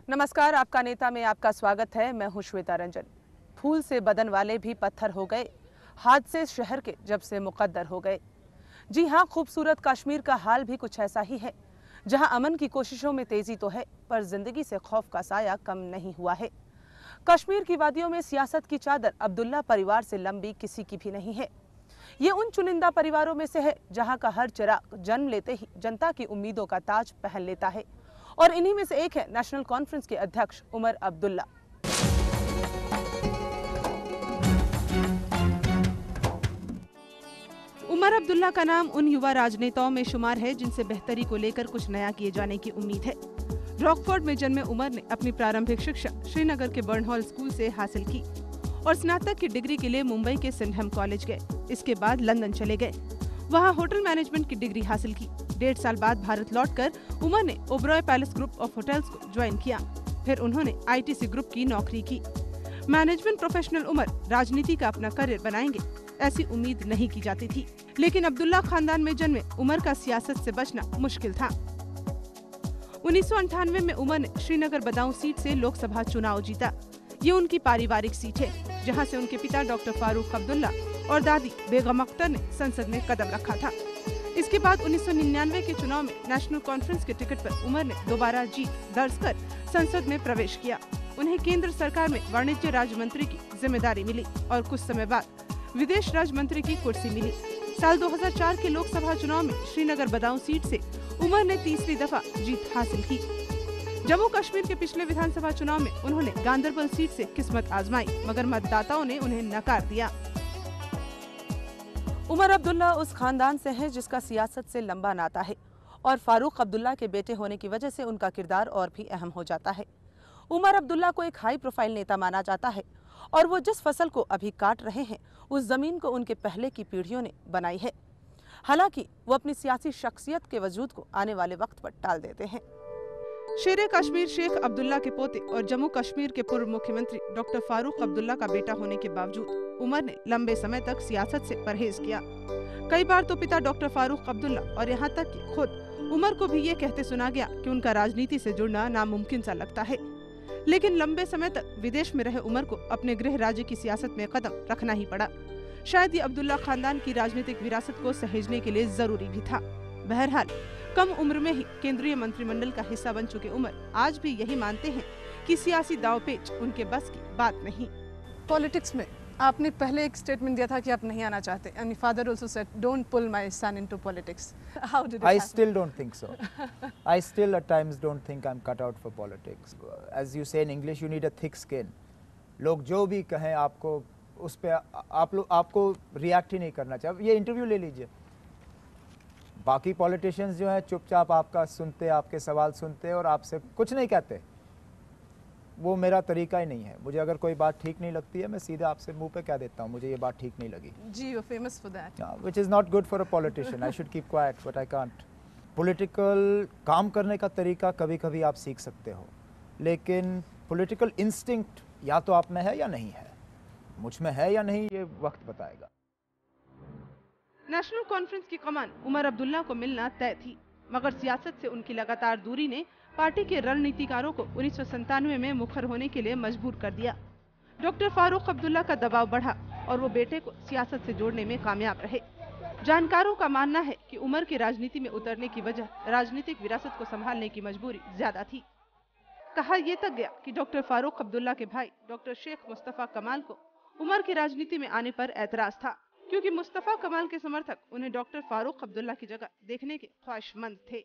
नमस्कार, आपका नेता में आपका स्वागत है। मैं हूं श्वेता रंजन। फूल से बदन वाले भी पत्थर हो गए, हादसे शहर के जब से मुकद्दर हो गए। जी हां, खूबसूरत कश्मीर का हाल भी कुछ ऐसा ही है, जहां अमन की कोशिशों में तेजी तो है, पर जिंदगी से खौफ का साया कम नहीं हुआ है। कश्मीर की वादियों में सियासत की चादर अब्दुल्ला परिवार से लंबी किसी की भी नहीं है। ये उन चुनिंदा परिवारों में से है जहां का हर चिराग जन्म लेते ही जनता की उम्मीदों का ताज पहन लेता है, और इन्हीं में से एक है नेशनल कॉन्फ्रेंस के अध्यक्ष उमर अब्दुल्ला। उमर अब्दुल्ला का नाम उन युवा राजनेताओं में शुमार है जिनसे बेहतरी को लेकर कुछ नया किए जाने की उम्मीद है। रॉकफोर्ड में जन्मे उमर ने अपनी प्रारंभिक शिक्षा श्रीनगर के बर्नहॉल स्कूल से हासिल की और स्नातक की डिग्री के लिए मुंबई के सिंडहम कॉलेज गए। इसके बाद लंदन चले गए, वहां होटल मैनेजमेंट की डिग्री हासिल की। 1.5 साल बाद भारत लौटकर उमर ने Oberoi palace group of hotels को ज्वाइन किया। फिर उन्होंने आईटीसी ग्रुप की नौकरी की। मैनेजमेंट प्रोफेशनल उमर राजनीति का अपना करियर बनाएंगे, ऐसी उम्मीद नहीं की जाती थी, लेकिन अब्दुल्ला खानदान में जन्मे उमर का सियासत से बचना मुश्किल था। 1998 में उमर ने श्रीनगर बदाऊं सीट से लोकसभा चुनाव जीता। ये उनकी पारिवारिक सीट है, जहां से उनके पिता डॉक्टर फारूक अब्दुल्ला और दादी बेगम अख्तर ने संसद में कदम रखा था। इसके बाद 1999 के चुनाव में नेशनल कॉन्फ्रेंस के टिकट पर उमर ने दोबारा जीत दर्ज कर संसद में प्रवेश किया। उन्हें केंद्र सरकार में वाणिज्य राज्य मंत्री की जिम्मेदारी मिली और कुछ समय बाद विदेश राज्य मंत्री की कुर्सी मिली। साल 2004 के लोकसभा चुनाव में श्रीनगर बदाऊं सीट से उमर ने तीसरी दफा जीत हासिल की। जम्मू कश्मीर के पिछले विधानसभा चुनाव में उन्होंने गांदरबल सीट से किस्मत आजमाई, मगर मतदाताओं ने उन्हें नकार दिया। उमर अब्दुल्ला उस खानदान से हैं जिसका सियासत से लंबा नाता है, और फारूक अब्दुल्ला के बेटे होने की वजह से उनका किरदार और भी अहम हो जाता है। उमर अब्दुल्ला को एक हाई प्रोफाइल नेता माना जाता है, और वो जिस फसल को अभी काट रहे हैं उस जमीन को उनके पहले की पीढ़ियों ने बनाई है। हालांकि वो अपनी सियासी शख्सियत के वजूद को आने वाले वक्त पर टाल देते हैं। शेरे कश्मीर शेख अब्दुल्ला के पोते और जम्मू कश्मीर के पूर्व मुख्यमंत्री डॉक्टर फारूक अब्दुल्ला का बेटा होने के बावजूद उमर ने लंबे समय तक सियासत से परहेज किया। कई बार तो पिता डॉक्टर फारूक अब्दुल्ला और यहाँ तक कि खुद उमर को भी ये कहते सुना गया कि उनका राजनीति से जुड़ना नामुमकिन सा लगता है। लेकिन लंबे समय तक विदेश में रहे उमर को अपने गृह राज्य की सियासत में कदम रखना ही पड़ा। शायद ये अब्दुल्ला खानदान की राजनीतिक विरासत को सहेजने के लिए जरूरी भी था। बहरहाल, कम उम्र में ही केंद्रीय मंत्रिमंडल का हिस्सा बन चुके उमर आज भी यही मानते हैं कि सियासी दांवपेच उनके बस की बात नहीं। पॉलिटिक्स में आपने पहले एक स्टेटमेंट दिया था कि आप नहीं आना चाहते, and your father also said, "Don't pull my son into politics." How did it happen? I still don't think so. I still at times don't think I'm cut out for politics. As you say in English, you need a thick skin. लोग जो भी कहें आपको उस पे आपको react ही नहीं करना चाहिए। ये इंटरव्यू ले लीजिए, बाकी पॉलिटिशियंस जो हैं चुपचाप आपका सुनते, आपके सवाल सुनते और आपसे कुछ नहीं कहते। वो मेरा तरीका ही नहीं है। मुझे अगर कोई बात ठीक नहीं लगती है, मैं सीधे आपसे मुंह पे कह देता हूँ मुझे ये बात ठीक नहीं लगी। जी, you're famous for that. Which is not good for a politician. I should keep quiet, but I can't. Political काम करने का तरीका कभी कभी आप सीख सकते हो, लेकिन पॉलिटिकल इंस्टिंक्ट या तो आप में है या नहीं है। मुझ में है या नहीं ये वक्त बताएगा। नेशनल कॉन्फ्रेंस की कमान उमर अब्दुल्ला को मिलना तय थी, मगर सियासत से उनकी लगातार दूरी ने पार्टी के रणनीतिकारों को 1997 में मुखर होने के लिए मजबूर कर दिया। डॉक्टर फारूक अब्दुल्ला का दबाव बढ़ा और वो बेटे को सियासत से जोड़ने में कामयाब रहे। जानकारों का मानना है कि उमर के राजनीति में उतरने की वजह राजनीतिक विरासत को संभालने की मजबूरी ज्यादा थी। कहा यह तक गया कि डॉक्टर फारूक अब्दुल्ला के भाई डॉक्टर शेख मुस्तफा कमाल को उमर की राजनीति में आने पर एतराज था, क्योंकि मुस्तफा कमाल के समर्थक उन्हें डॉक्टर फारूक अब्दुल्ला की जगह देखने के ख्वाहिशमंद थे।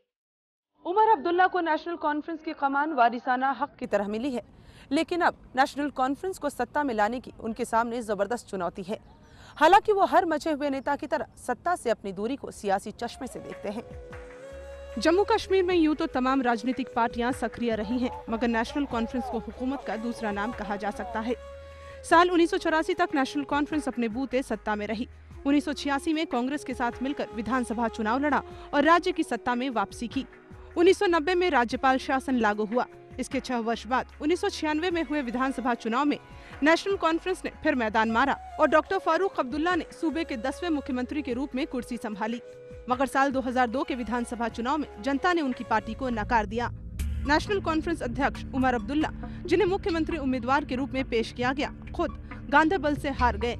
उमर अब्दुल्ला को नेशनल कॉन्फ्रेंस की कमान वारिसाना हक की तरह मिली है, लेकिन अब नेशनल कॉन्फ्रेंस को सत्ता में लाने की उनके सामने जबरदस्त चुनौती है। हालांकि वो हर मचे हुए नेता की तरह सत्ता से अपनी दूरी को सियासी चश्मे से देखते हैं। जम्मू कश्मीर में यूं तो तमाम राजनीतिक पार्टियां सक्रिय रही हैं, मगर नेशनल कॉन्फ्रेंस को हुकूमत का दूसरा नाम कहा जा सकता है। साल 1984 तक नेशनल कॉन्फ्रेंस अपने बूते सत्ता में रही। 1986 में कांग्रेस के साथ मिलकर विधानसभा चुनाव लड़ा और राज्य की सत्ता में वापसी की। 1990 में राज्यपाल शासन लागू हुआ। इसके 6 वर्ष बाद 1996 में हुए विधानसभा चुनाव में नेशनल कॉन्फ्रेंस ने फिर मैदान मारा और डॉक्टर फारूक अब्दुल्ला ने सूबे के 10वें मुख्यमंत्री के रूप में कुर्सी संभाली। मगर साल 2002 के विधानसभा चुनाव में जनता ने उनकी पार्टी को नकार दिया। नेशनल कॉन्फ्रेंस अध्यक्ष उमर अब्दुल्ला, जिन्हें मुख्यमंत्री उम्मीदवार के रूप में पेश किया गया, खुद गांधरबल से हार गए।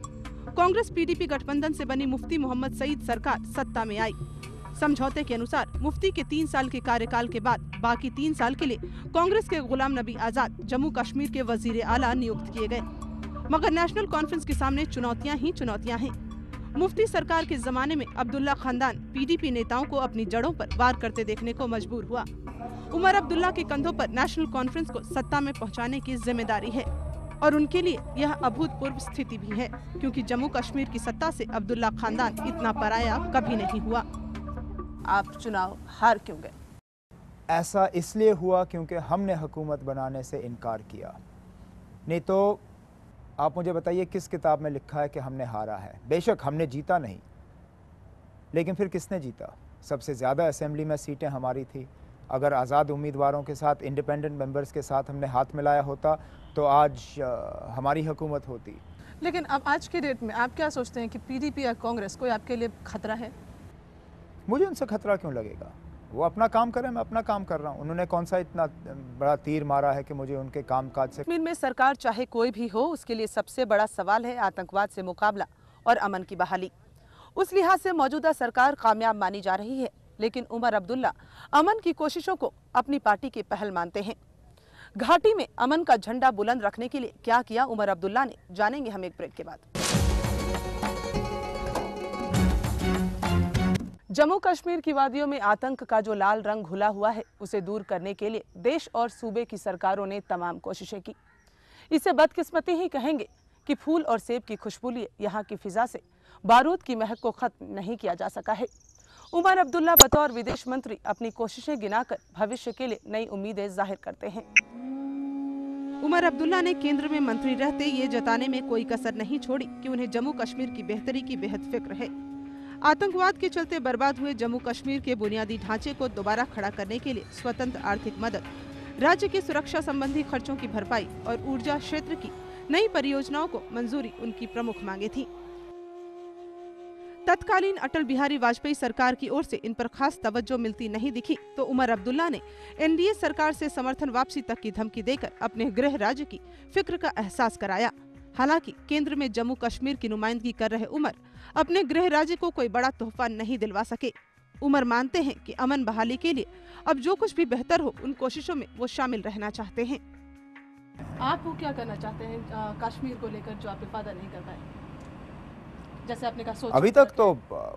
कांग्रेस पीडीपी गठबंधन से बनी मुफ्ती मोहम्मद सईद सरकार सत्ता में आई। समझौते के अनुसार मुफ्ती के 3 साल के कार्यकाल के बाद बाकी 3 साल के लिए कांग्रेस के गुलाम नबी आजाद जम्मू कश्मीर के वजीर आला नियुक्त किए गए। मगर नेशनल कॉन्फ्रेंस के सामने चुनौतियां ही चुनौतियां हैं। मुफ्ती सरकार के जमाने में अब्दुल्ला खानदान पीडीपी नेताओं को अपनी जड़ों पर वार करते देखने को मजबूर हुआ। उमर अब्दुल्ला के कंधों पर नेशनल कॉन्फ्रेंस को सत्ता में पहुंचाने की जिम्मेदारी है और उनके लिए यह अभूतपूर्व स्थिति भी है, क्योंकि जम्मू कश्मीर की सत्ता से अब्दुल्ला खानदान इतना पराया कभी नहीं हुआ। आप चुनाव हार क्यों गए? ऐसा इसलिए हुआ क्योंकि हमने हुकूमत बनाने से इनकार किया। नहीं तो आप मुझे बताइए किस किताब में लिखा है कि हमने हारा है? बेशक हमने जीता नहीं, लेकिन फिर किसने जीता? सबसे ज़्यादा असेंबली में सीटें हमारी थी। अगर आज़ाद उम्मीदवारों के साथ, इंडिपेंडेंट मेंबर्स के साथ हमने हाथ मिलाया होता तो आज हमारी हुकूमत होती। लेकिन अब आज के डेट में आप क्या सोचते हैं कि पीडीपी या कांग्रेस कोई आपके लिए खतरा है? मुझे उनसे खतरा क्यों लगेगा? वो अपना काम करें, मैं अपना काम कर रहा हूँ। उन्होंने कौन सा इतना बड़ा तीर मारा है कि मुझे उनके कामकाज से। कश्मीर में सरकार चाहे कोई भी हो, उसके लिए सबसे बड़ा सवाल है आतंकवाद से मुकाबला और अमन की बहाली। उस लिहाज से मौजूदा सरकार कामयाब मानी जा रही है, लेकिन उमर अब्दुल्ला अमन की कोशिशों को अपनी पार्टी की पहल मानते हैं। घाटी में अमन का झंडा बुलंद रखने के लिए क्या किया उमर अब्दुल्ला ने, जानेंगे हम एक ब्रेक के बाद। जम्मू कश्मीर की वादियों में आतंक का जो लाल रंग घुला हुआ है, उसे दूर करने के लिए देश और सूबे की सरकारों ने तमाम कोशिशें की। इसे बदकिस्मती ही कहेंगे कि फूल और सेब की खुशबू लिए यहाँ की फिजा से बारूद की महक को खत्म नहीं किया जा सका है। उमर अब्दुल्ला बतौर विदेश मंत्री अपनी कोशिशें गिनाकर भविष्य के लिए नई उम्मीदें जाहिर करते हैं। उमर अब्दुल्ला ने केंद्र में मंत्री रहते ये जताने में कोई कसर नहीं छोड़ी कि उन्हें जम्मू कश्मीर की बेहतरी की बेहद फिक्र है। आतंकवाद के चलते बर्बाद हुए जम्मू कश्मीर के बुनियादी ढांचे को दोबारा खड़ा करने के लिए स्वतंत्र आर्थिक मदद, राज्य की सुरक्षा संबंधी खर्चों की भरपाई और ऊर्जा क्षेत्र की नई परियोजनाओं को मंजूरी उनकी प्रमुख मांगे थी। तत्कालीन अटल बिहारी वाजपेयी सरकार की ओर से इन पर खास तवज्जो मिलती नहीं दिखी तो उमर अब्दुल्ला ने एनडीए सरकार से समर्थन वापसी तक की धमकी देकर अपने गृह राज्य की फिक्र का एहसास कराया। हालांकि केंद्र में जम्मू कश्मीर की नुमाइंदगी कर रहे उमर अपने गृह राज्य को कोई बड़ा तोहफा नहीं दिलवा सके। उमर मानते हैं कि अमन बहाली के लिए अब जो कुछ भी बेहतर हो, उन कोशिशों में वो शामिल रहना चाहते हैं। आप वो क्या करना चाहते हैं कश्मीर को लेकर जो आप इफादा नहीं कर पाए? जैसे आपने कहा सोच अभी तक तो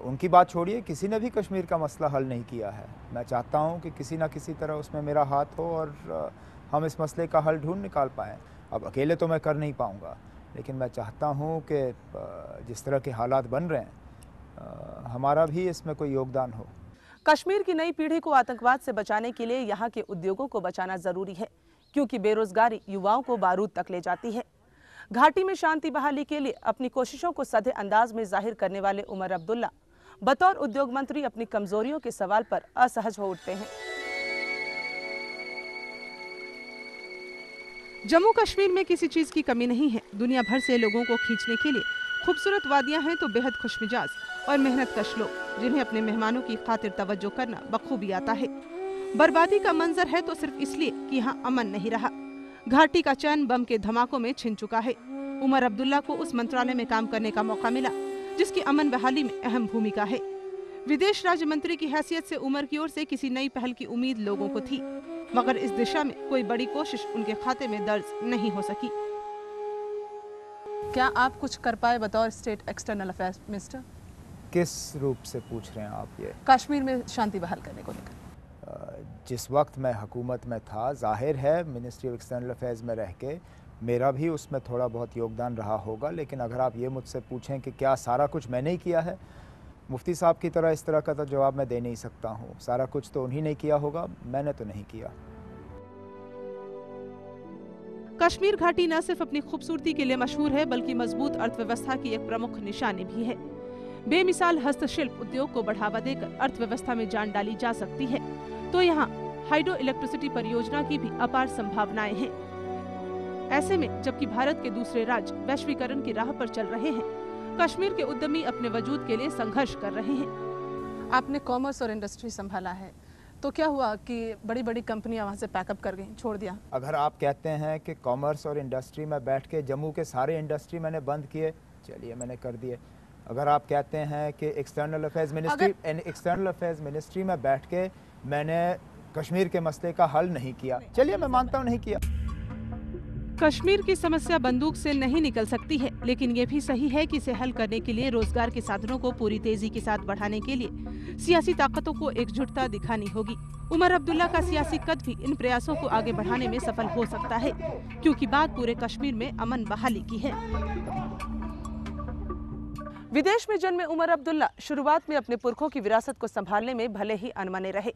उनकी बात छोड़िए, किसी ने भी कश्मीर का मसला हल नहीं किया है। मैं चाहता हूं कि किसी ना किसी तरह उसमें मेरा हाथ हो और हम इस मसले का हल ढूंढ निकाल पाएँ। अब अकेले तो मैं कर नहीं पाऊंगा, लेकिन मैं चाहता हूं कि जिस तरह के हालात बन रहे हैं हमारा भी इसमें कोई योगदान हो। कश्मीर की नई पीढ़ी को आतंकवाद से बचाने के लिए यहाँ के उद्योगों को बचाना जरूरी है, क्योंकि बेरोजगारी युवाओं को बारूद तक ले जाती है। घाटी में शांति बहाली के लिए अपनी कोशिशों को सधे अंदाज में जाहिर करने वाले उमर अब्दुल्ला बतौर उद्योग मंत्री अपनी कमजोरियों के सवाल पर असहज हो उठते हैं। जम्मू कश्मीर में किसी चीज की कमी नहीं है। दुनिया भर से लोगों को खींचने के लिए खूबसूरत वादियां हैं तो बेहद खुशमिजाज और मेहनतकश लोग, जिन्हें अपने मेहमानों की खातिर तवज्जो करना बखूबी आता है। बर्बादी का मंजर है तो सिर्फ इसलिए कि यहाँ अमन नहीं रहा। घाटी का चैन बम के धमाकों में छिन चुका है। उमर अब्दुल्ला को उस मंत्रालय में काम करने का मौका मिला जिसकी अमन बहाली में अहम भूमिका है। विदेश राज्य मंत्री की हैसियत से उमर की ओर से किसी नई पहल की उम्मीद लोगों को थी, मगर इस दिशा में कोई बड़ी कोशिश उनके खाते में दर्ज नहीं हो सकी। क्या आप कुछ कर पाए बतौर स्टेट एक्सटर्नल अफेयर्स मिनिस्टर? किस रूप से पूछ रहे हैं आप ये? कश्मीर में शांति बहाल करने को लेकर जिस वक्त मैं हुकूमत में था, जाहिर है मिनिस्ट्री ऑफ एक्सटर्नल अफेयर्स में रह के मेरा भी उसमें थोड़ा बहुत योगदान रहा होगा। लेकिन अगर आप ये मुझसे पूछें कि क्या सारा कुछ मैंने ही किया है, मुफ्ती साहब की तरह इस तरह का तो जवाब मैं दे नहीं सकता हूँ। सारा कुछ तो उन्हीं ने किया होगा, मैंने तो नहीं किया। कश्मीर घाटी न सिर्फ अपनी खूबसूरती के लिए मशहूर है, बल्कि मजबूत अर्थव्यवस्था की एक प्रमुख निशानी भी है। बेमिसाल हस्तशिल्प उद्योग को बढ़ावा देकर अर्थव्यवस्था में जान डाली जा सकती है। तो यहाँ हाइड्रो इलेक्ट्रिसिटी परियोजना की भी अपार संभावनाएं हैं। ऐसे में जबकि भारत के दूसरे राज्य वैश्वीकरण की राह पर चल रहे हैं, कश्मीर के उद्यमी अपने वजूद के लिए संघर्ष कर रहे हैं। आपने कॉमर्स और इंडस्ट्री संभाला है, तो क्या हुआ कि बड़ी बड़ी कंपनियां वहाँ से पैकअप कर गई, छोड़ दिया? अगर आप कहते हैं कि कॉमर्स और इंडस्ट्री में बैठ के जम्मू के सारे इंडस्ट्री मैंने बंद किए, चलिए मैंने कर दिए। अगर आप कहते हैं कि एक्सटर्नल अफेयर्स मिनिस्ट्री में बैठ के मैंने कश्मीर के मसले का हल नहीं किया, चलिए मैं मानता हूँ नहीं किया। कश्मीर की समस्या बंदूक से नहीं निकल सकती है, लेकिन ये भी सही है कि इसे हल करने के लिए रोजगार के साधनों को पूरी तेजी के साथ बढ़ाने के लिए सियासी ताकतों को एकजुटता दिखानी होगी। उमर अब्दुल्ला का सियासी कद भी इन प्रयासों को आगे बढ़ाने में सफल हो सकता है, क्योंकि बात पूरे कश्मीर में अमन बहाली की है। विदेश में जन्मे उमर अब्दुल्ला शुरुआत में अपने पुरखों की विरासत को संभालने में भले ही अनमने रहे,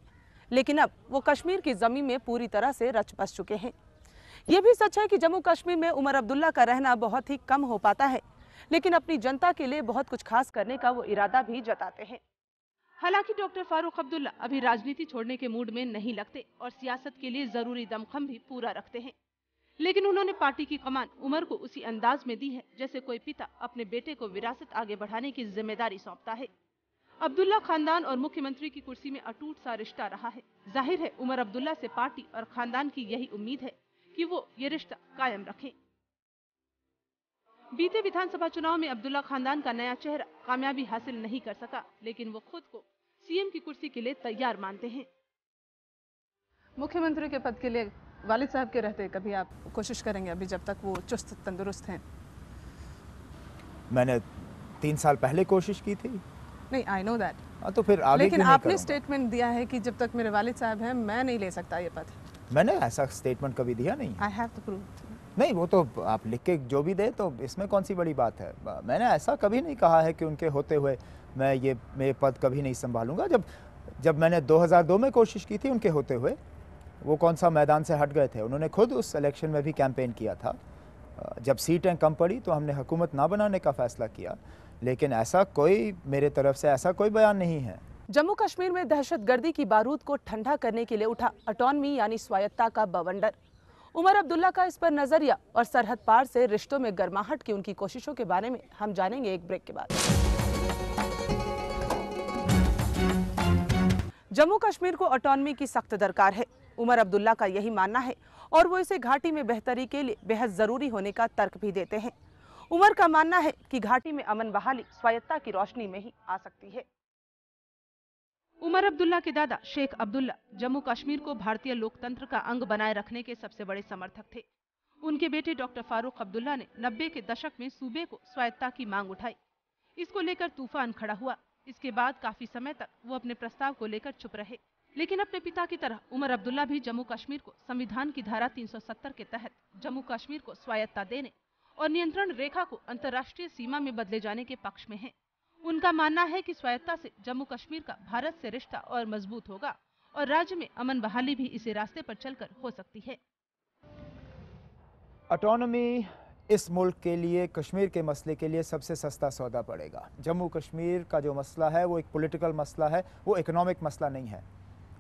लेकिन अब वो कश्मीर की जमीन में पूरी तरह से रच बस चुके हैं। ये भी सच है कि जम्मू कश्मीर में उमर अब्दुल्ला का रहना बहुत ही कम हो पाता है, लेकिन अपनी जनता के लिए बहुत कुछ खास करने का वो इरादा भी जताते हैं। हालांकि डॉक्टर फारूक अब्दुल्ला अभी राजनीति छोड़ने के मूड में नहीं लगते और सियासत के लिए जरूरी दमखम भी पूरा रखते हैं, लेकिन उन्होंने पार्टी की कमान उमर को उसी अंदाज में दी है जैसे कोई पिता अपने बेटे को विरासत आगे बढ़ाने की जिम्मेदारी सौंपता है। अब्दुल्ला खानदान और मुख्यमंत्री की कुर्सी में अटूट सा रिश्ता रहा है। जाहिर है उमर अब्दुल्ला से पार्टी और खानदान की यही उम्मीद है कि वो ये रिश्ता कायम रखें। बीते विधानसभा चुनाव में अब्दुल्ला खानदान का नया चेहरा कामयाबी हासिल नहीं कर सका, लेकिन वो खुद को सीएम की कुर्सी के लिए तैयार मानते हैं। मुख्यमंत्री के पद के लिए वालिद साहब के रहते कभी आप कोशिश करेंगे, अभी जब तक वो चुस्त तंदुरुस्त हैं? मैंने 3 साल पहले कोशिश की थी। नहीं, आई नो दैट, तो फिर आगे लेकिन क्यों नहीं आपने करूंगा? स्टेटमेंट दिया है कि जब तक मेरे वालिद साहब हैं मैं नहीं ले सकता ये पद। मैंने ऐसा स्टेटमेंट कभी दिया नहीं। I have to prove. नहीं, वो तो आप लिख के जो भी दे तो इसमें कौन सी बड़ी बात है। मैंने ऐसा कभी नहीं कहा है कि उनके होते हुए मैं पद कभी नहीं संभालूंगा। जब मैंने 2002 में कोशिश की थी उनके होते हुए, वो कौन सा मैदान से हट गए थे। उन्होंने खुद उस इलेक्शन में भी कैंपेन किया था। जब सीटें कम पड़ी तो हमने हुकूमत ना बनाने का फैसला किया, लेकिन ऐसा कोई मेरे तरफ से ऐसा कोई बयान नहीं है। जम्मू कश्मीर में दहशतगर्दी की बारूद को ठंडा करने के लिए उठा ऑटोनमी यानी स्वायत्ता का बवंडर। उमर अब्दुल्ला का इस पर नजरिया और सरहद पार से रिश्तों में गर्माहट की उनकी कोशिशों के बारे में हम जानेंगे एक ब्रेक के बाद। जम्मू कश्मीर को ऑटोनमी की सख्त दरकार है। उमर अब्दुल्ला का यही मानना है और वो इसे घाटी में बेहतरी के लिए बेहद जरूरी होने का तर्क भी देते हैं। उमर का मानना है कि घाटी में अमन बहाली स्वायत्ता की रोशनी में ही आ सकती है। उमर अब्दुल्ला के दादा शेख अब्दुल्ला जम्मू कश्मीर को भारतीय लोकतंत्र का अंग बनाए रखने के सबसे बड़े समर्थक थे। उनके बेटे डॉक्टर फारूक अब्दुल्ला ने 90 के दशक में सूबे को स्वायत्ता की मांग उठाई। इसको लेकर तूफान खड़ा हुआ। इसके बाद काफी समय तक वो अपने प्रस्ताव को लेकर चुप रहे, लेकिन अपने पिता की तरह उमर अब्दुल्ला भी जम्मू कश्मीर को संविधान की धारा 370 के तहत जम्मू कश्मीर को स्वायत्ता देने और नियंत्रण रेखा को अंतर्राष्ट्रीय सीमा में बदले जाने के पक्ष में हैं। उनका मानना है कि स्वायत्ता से जम्मू कश्मीर का भारत से रिश्ता और मजबूत होगा और राज्य में अमन बहाली भी इसी रास्ते पर चलकर हो सकती है। ऑटोनॉमी इस मुल्क के लिए, कश्मीर के मसले के लिए सबसे सस्ता सौदा पड़ेगा। जम्मू कश्मीर का जो मसला है वो एक पॉलिटिकल मसला है, वो इकोनॉमिक मसला नहीं है।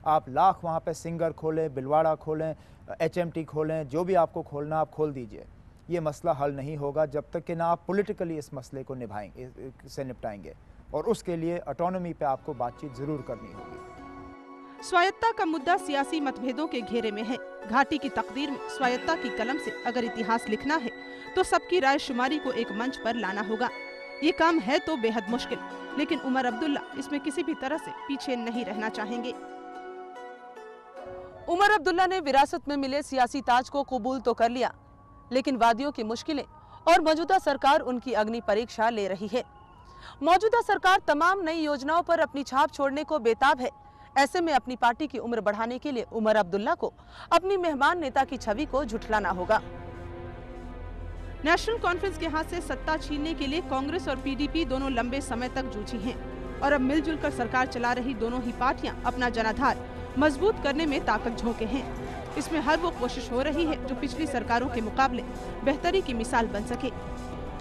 आप लाख वहाँ पे सिंगर खोलें, बिलवाड़ा खोलें, HMT खोलें, जो भी आपको खोलना आप खोल दीजिए, ये मसला हल नहीं होगा जब तक कि ना आप पॉलिटिकली इस मसले को निपटाएंगे। और उसके लिए ऑटोनॉमी पे आपको बातचीत जरूर करनी होगी। स्वायत्ता का मुद्दा सियासी मतभेदों के घेरे में है। घाटी की तकदीर में स्वायत्ता की कलम से अगर इतिहास लिखना है तो सबकी राय शुमारी को एक मंच पर लाना होगा। ये काम है तो बेहद मुश्किल, लेकिन उमर अब्दुल्ला इसमें किसी भी तरह से पीछे नहीं रहना चाहेंगे। उमर अब्दुल्ला ने विरासत में मिले सियासी ताज को कबूल तो कर लिया, लेकिन वादियों की मुश्किलें और मौजूदा सरकार उनकी अग्नि परीक्षा ले रही है। मौजूदा सरकार तमाम नई योजनाओं पर अपनी छाप छोड़ने को बेताब है। ऐसे में अपनी पार्टी की उम्र बढ़ाने के लिए उमर अब्दुल्ला को अपनी मेहमान नेता की छवि को झुठलाना होगा। नेशनल कॉन्फ्रेंस के हाथ से सत्ता छीनने के लिए कांग्रेस और PDP दोनों लंबे समय तक जूझी हैं और अब मिलजुल कर सरकार चला रही दोनों ही पार्टियां अपना जनाधार मजबूत करने में ताकत झोंके हैं। इसमें हर वो कोशिश हो रही है जो पिछली सरकारों के मुकाबले बेहतरी की मिसाल बन सके।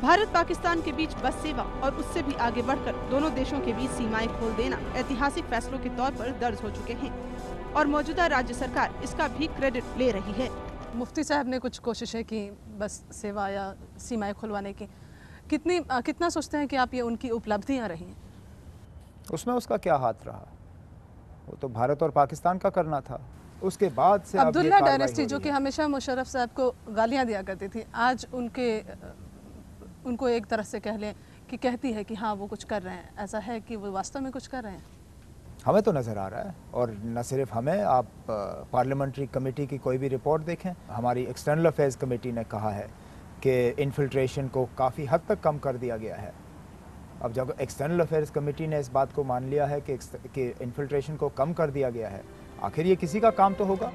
भारत पाकिस्तान के बीच बस सेवा और उससे भी आगे बढ़कर दोनों देशों के बीच सीमाएं खोल देना ऐतिहासिक फैसलों के तौर पर दर्ज हो चुके हैं और मौजूदा राज्य सरकार इसका भी क्रेडिट ले रही है। मुफ्ती साहब ने कुछ कोशिशें की बस सेवा या सीमाएं खुलवाने की, कितना सोचते हैं कि आप ये उनकी उपलब्धियां रही हैं? उसमें उसका क्या हाथ रहा? वो तो भारत और पाकिस्तान का करना था। उसके बाद से अब्दुल्ला डायनेस्टी जो कि हमेशा मुशर्रफ साहब को गालियां दिया करती थी, आज उनको एक तरह से कह लें कि कहती है कि हाँ वो कुछ कर रहे हैं, ऐसा है कि वो वास्तव में कुछ कर रहे हैं? हमें तो नज़र आ रहा है, और न सिर्फ हमें, आप पार्लियामेंट्री कमेटी की कोई भी रिपोर्ट देखें, हमारी एक्सटर्नल अफेयर्स कमेटी ने कहा है कि इन्फिल्ट्रेशन को काफ़ी हद तक कम कर दिया गया है। अब जब एक्सटर्नल अफेयर्स कमेटी ने इस बात को मान लिया है कि इन्फिल्ट्रेशन को कम कर दिया गया है, आखिर ये किसी का काम तो होगा।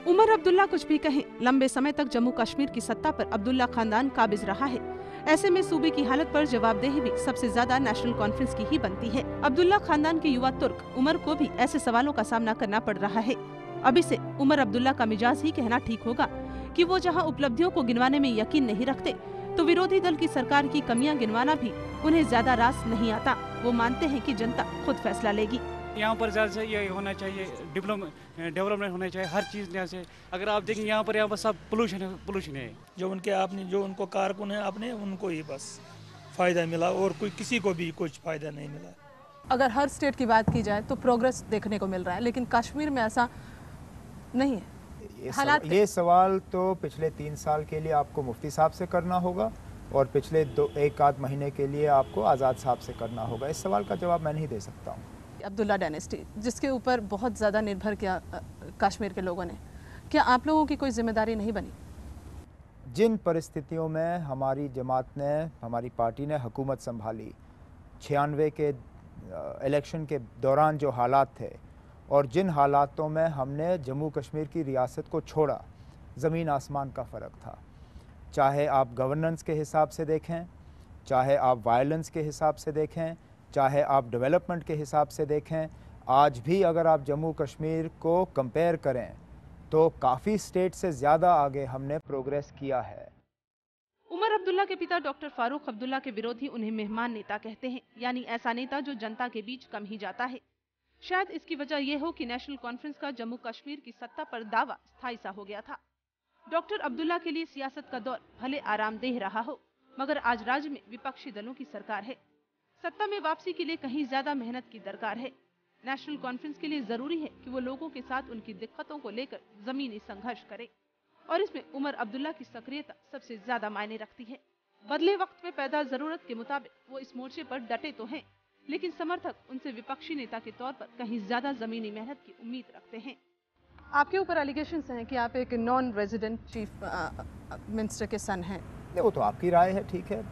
उमर अब्दुल्ला कुछ भी कहें, लंबे समय तक जम्मू कश्मीर की सत्ता पर अब्दुल्ला खानदान काबिज रहा है। ऐसे में सूबे की हालत पर जवाबदेही भी सबसे ज्यादा नेशनल कॉन्फ्रेंस की ही बनती है। अब्दुल्ला खानदान के युवा तुर्क उमर को भी ऐसे सवालों का सामना करना पड़ रहा है। अभी से उमर अब्दुल्ला का मिजाज ही कहना ठीक होगा कि वो जहां उपलब्धियों को गिनवाने में यकीन नहीं रखते, तो विरोधी दल की सरकार की कमियां गिनवाना भी उन्हें ज्यादा रास नहीं आता। वो मानते हैं कि जनता खुद फैसला लेगी। यहाँ पर ज़्यादा से ये होना चाहिए, डेवलपमेंट होना चाहिए हर चीज़। यहाँ से अगर आप देखेंगे यहाँ पर सब पोल्यूशन है। जो उनको कारकुन है आपने, उनको ही बस फ़ायदा मिला और कोई किसी को भी कुछ फ़ायदा नहीं मिला। अगर हर स्टेट की बात की जाए तो प्रोग्रेस देखने को मिल रहा है, लेकिन कश्मीर में ऐसा नहीं है। ये सवाल तो पिछले 3 साल के लिए आपको मुफ्ती साहब से करना होगा, और पिछले 1 आध महीने के लिए आपको आज़ाद साहब से करना होगा। इस सवाल का जवाब मैं नहीं दे सकता हूँ। अब्दुल्ला डायनेस्टी जिसके ऊपर बहुत ज़्यादा निर्भर किया कश्मीर के लोगों ने, क्या आप लोगों की कोई जिम्मेदारी नहीं बनी? जिन परिस्थितियों में हमारी जमात ने, हमारी पार्टी ने हुकूमत संभाली, 96 के इलेक्शन के दौरान जो हालात थे, और जिन हालातों में हमने जम्मू कश्मीर की रियासत को छोड़ा, ज़मीन आसमान का फ़र्क था। चाहे आप गवर्नेंस के हिसाब से देखें, चाहे आप वायलेंस के हिसाब से देखें, चाहे आप डेवलपमेंट के हिसाब से देखें, आज भी अगर आप जम्मू कश्मीर को कंपेयर करें तो काफ़ी स्टेट से ज़्यादा आगे हमने प्रोग्रेस किया है। उमर अब्दुल्ला के पिता डॉक्टर फारूक अब्दुल्ला के विरोधी उन्हें मेहमान नेता कहते हैं, यानी ऐसा नेता जो जनता के बीच कम ही जाता है। शायद इसकी वजह यह हो कि नेशनल कॉन्फ्रेंस का जम्मू कश्मीर की सत्ता पर दावा स्थायी सा हो गया था। डॉक्टर अब्दुल्ला के लिए सियासत का दौर भले आरामदेह रहा हो, मगर आज राज्य में विपक्षी दलों की सरकार है। सत्ता में वापसी के लिए कहीं ज्यादा मेहनत की दरकार है। नेशनल कॉन्फ्रेंस के लिए जरूरी है कि वो लोगों के साथ उनकी दिक्कतों को लेकर जमीनी संघर्ष करे, और इसमें उमर अब्दुल्ला की सक्रियता सबसे ज्यादा मायने रखती है। बदले वक्त में पैदा जरूरत के मुताबिक वो इस मोर्चे पर डटे तो हैं, लेकिन समर्थक उनसे विपक्षी नेता के तौर पर कहीं ज्यादा जमीनी मेहनत की उम्मीद रखते हैं। आपके ऊपर एलिगेशंस हैं कि आप एक नॉन रेजिडेंट चीफ मिनिस्टर के सन हैं। वो तो आपकी राय है, ठीक है।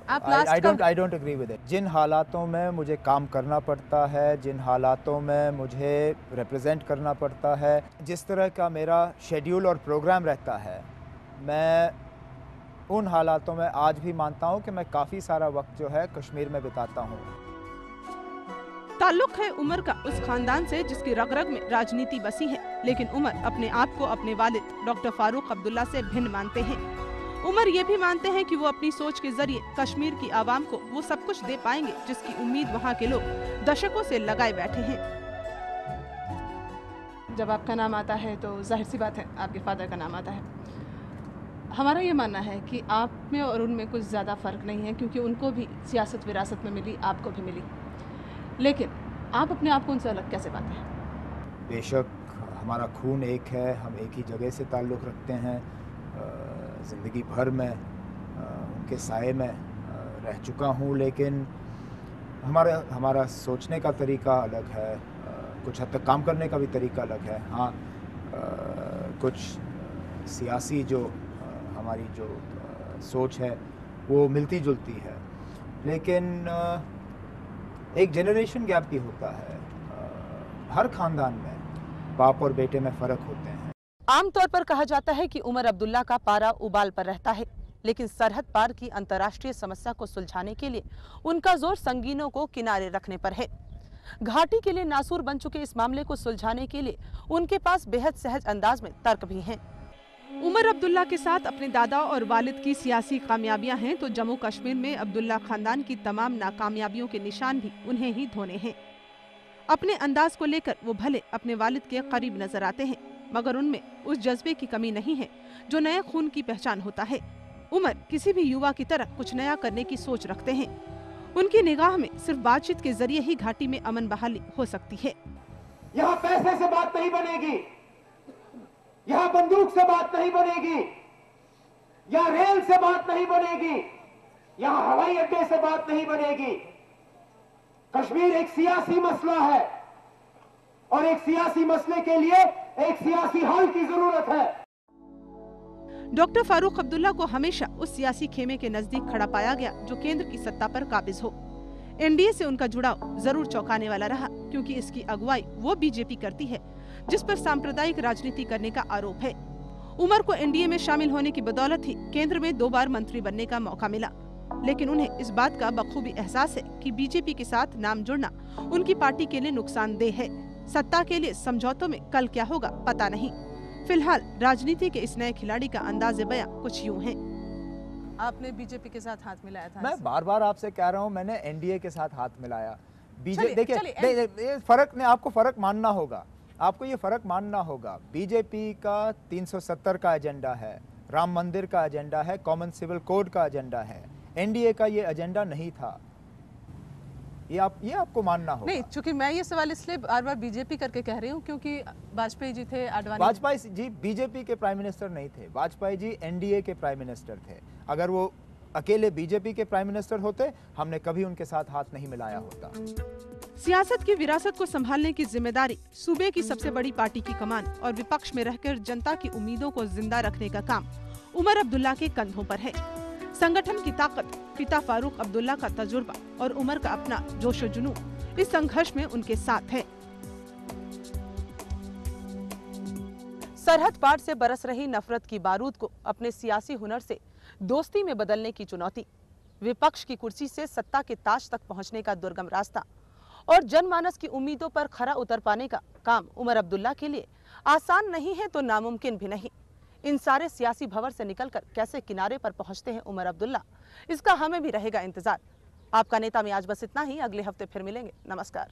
I don't agree with it. जिन हालातों में मुझे काम करना पड़ता है, जिन हालातों में मुझे रिप्रेजेंट करना पड़ता है, जिस तरह का मेरा शेड्यूल और प्रोग्राम रहता है, मैं उन हालातों में आज भी मानता हूं कि मैं काफ़ी सारा वक्त जो है कश्मीर में बिताता हूं। ताल्लुक है उमर का उस खानदान से जिसकी रग रग में राजनीति बसी है, लेकिन उमर अपने आप को अपने वालिद डॉक्टर फारूक अब्दुल्ला से भिन्न मानते हैं। उमर ये भी मानते हैं कि वो अपनी सोच के जरिए कश्मीर की आवाम को वो सब कुछ दे पाएंगे जिसकी उम्मीद वहाँ के लोग दशकों से लगाए बैठे हैं। जब आपका नाम आता है तो जाहिर सी बात है आपके फादर का नाम आता है। हमारा ये मानना है कि आप में और उनमें कुछ ज़्यादा फ़र्क नहीं है, क्योंकि उनको भी सियासत विरासत में मिली, आपको भी मिली, लेकिन आप अपने आप को उनसे अलग कैसे पाते हैं? बेशक हमारा खून एक है, हम एक ही जगह से ताल्लुक़ रखते हैं, ज़िंदगी भर में उनके साए में रह चुका हूँ, लेकिन हमारा सोचने का तरीका अलग है, कुछ हद तक काम करने का भी तरीका अलग है। हाँ, कुछ सियासी जो हमारी जो सोच है वो मिलती जुलती है, लेकिन एक जनरेशन गैप भी होता है। हर खानदान में बाप और बेटे में फ़र्क होते हैं। आमतौर पर कहा जाता है कि उमर अब्दुल्ला का पारा उबाल पर रहता है, लेकिन सरहद पार की अंतर्राष्ट्रीय समस्या को सुलझाने के लिए उनका जोर संगीनों को किनारे रखने पर है। घाटी के लिए नासूर बन चुके इस मामले को सुलझाने के लिए उनके पास बेहद सहज अंदाज में तर्क भी हैं। उमर अब्दुल्ला के साथ अपने दादा और वालिद की सियासी कामयाबियां हैं, तो जम्मू कश्मीर में अब्दुल्ला खानदान की तमाम नाकामयाबियों के निशान भी उन्हें ही धोने हैं। अपने अंदाज को लेकर वो भले अपने वालिद के करीब नजर आते हैं, मगर उनमें उस जज्बे की कमी नहीं है जो नए खून की पहचान होता है। उमर किसी भी युवा की तरह कुछ नया करने की सोच रखते हैं। उनकी निगाह में सिर्फ बातचीत के जरिए ही घाटी में अमन बहाली हो सकती है। यहाँ पैसे से बात नहीं बनेगी, यहाँ बंदूक से बात नहीं बनेगी, यहाँ रेल से बात नहीं बनेगी, यहाँ हवाई अड्डे से बात नहीं बनेगी। कश्मीर एक सियासी मसला है और एक सियासी मसले के लिए एक सियासी हल की जरूरत है। डॉक्टर फारूक अब्दुल्ला को हमेशा उस सियासी खेमे के नजदीक खड़ा पाया गया जो केंद्र की सत्ता पर काबिज हो। एनडीए से उनका जुड़ाव जरूर चौंकाने वाला रहा, क्योंकि इसकी अगुवाई वो बीजेपी करती है जिस पर सांप्रदायिक राजनीति करने का आरोप है। उमर को एनडीए में शामिल होने की बदौलत ही केंद्र में 2 बार मंत्री बनने का मौका मिला, लेकिन उन्हें इस बात का बखूबी एहसास है कि बीजेपी के साथ नाम जुड़ना उनकी पार्टी के लिए नुकसानदेह है। सत्ता के लिए समझौतों में कल क्या होगा पता नहीं। फिलहाल राजनीति के इस नए खिलाड़ी का अंदाज़े बयां कुछ यूं है। आपने बीजेपी के साथ हाथ मिलाया था। मैं बार बार आपसे कह रहा हूं, मैंने एनडीए के साथ हाथ मिलाया। चलिए, देखिए ये फर्क नहीं, आपको फर्क मानना होगा, आपको ये फर्क मानना होगा। बीजेपी का 370 का एजेंडा है, राम मंदिर का एजेंडा है, कॉमन सिविल कोड का एजेंडा है। एनडीए का ये एजेंडा नहीं था, ये आपको मानना होगा। नहीं, चूंकि मैं ये सवाल इसलिए बार बार बीजेपी करके कह रही हूँ क्योंकि वाजपेयी जी थे, आडवाणी। वाजपेयी जी बीजेपी के प्राइम मिनिस्टर नहीं थे, वाजपेयी जी एनडीए के प्राइम मिनिस्टर थे। अगर वो अकेले बीजेपी के प्राइम मिनिस्टर होते, हमने कभी उनके साथ हाथ नहीं मिलाया होता। सियासत की विरासत को संभालने की जिम्मेदारी सूबे की सबसे बड़ी पार्टी की कमान और विपक्ष में रहकर जनता की उम्मीदों को जिंदा रखने का काम उमर अब्दुल्ला के कंधों पर है। संगठन की ताकत, पिता फारूक अब्दुल्ला का तजुर्बा और उमर का अपना जोशो जुनून इस संघर्ष में उनके साथ है। सरहद पार से बरस रही नफरत की बारूद को अपने सियासी हुनर से दोस्ती में बदलने की चुनौती, विपक्ष की कुर्सी से सत्ता के ताज तक पहुंचने का दुर्गम रास्ता और जनमानस की उम्मीदों पर खरा उतर पाने का काम उमर अब्दुल्ला के लिए आसान नहीं है तो नामुमकिन भी नहीं। इन सारे सियासी भंवर से निकलकर कैसे किनारे पर पहुंचते हैं उमर अब्दुल्ला, इसका हमें भी रहेगा इंतजार। आपका नेता में आज बस इतना ही। अगले हफ्ते फिर मिलेंगे। नमस्कार।